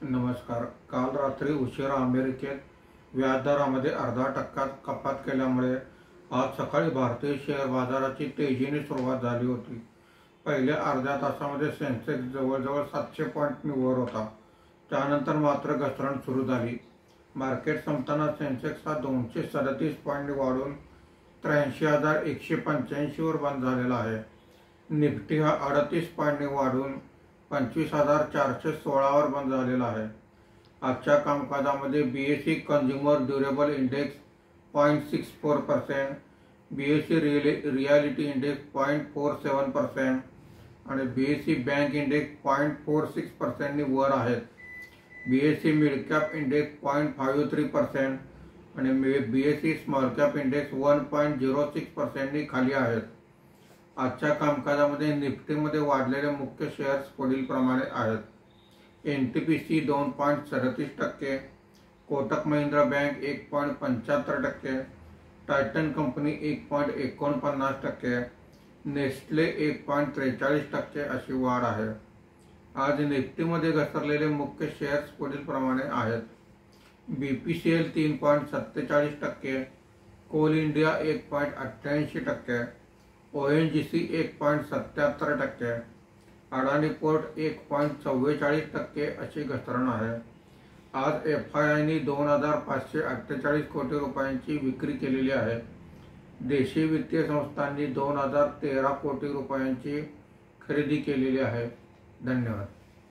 नमस्कार. काल रात्री उशिरा अमेरिकेत व्याजदरामध्ये अर्धा टक्का कपात केल्यामुळे आज सकाळी भारतीय शेअर बाजाराची तेजीने सुरुवात झाली होती. पहिल्या अर्ध्या तासामध्ये सेन्सेक्स जवळजवळ 700 पॉईंटनी वर होता. त्यानंतर मात्र घसरण सुरू झाली. मार्केट संपताना सेन्सेक्स हा 237 पॉईंटनी वाढून 83,185 वर बंद झालेला आहे. निफ्टी हा 38 पॉईंटनी वाढून 25,416 वर बंद झालेला आहे. आजच्या कामकाजामध्ये BSE consumer durable index 0.64%, BSE reality index 0.47% आणि बीएसई बँक इंडेक्स 0.46% वर आहेत. बीएसई मिड कॅप इंडेक्स 0.53% आणि बीएसई स्मॉल कॅप इंडेक्स 1.06% खाली आहेत. आजच्या कामकाजामध्ये निफ्टीमध्ये वाढलेले मुख्य शेअर्स पुढील प्रमाणे आहेत. NTPC 2.37%, Kotak Mahindra bank 1.75%, Titan company 1.49%, Nestle 1.43% अशी वाढ आहे. आज निफ्टीमध्ये घसरलेले मुख्य शेअर्स पुढील प्रमाणे आहेत. बीपीसीएल 3.47%, कोल इंडिया 1.88%, ओएनजीसी 1.77%, अडानी पोर्ट 1.44% अशी घसरण आहे. आज एफआयआयनी 2,548 कोटी रुपयांची विक्री केलेली आहे. देशी वित्तीय संस्थांनी 2,013 कोटी रुपयांची खरेदी केलेली आहे. धन्यवाद.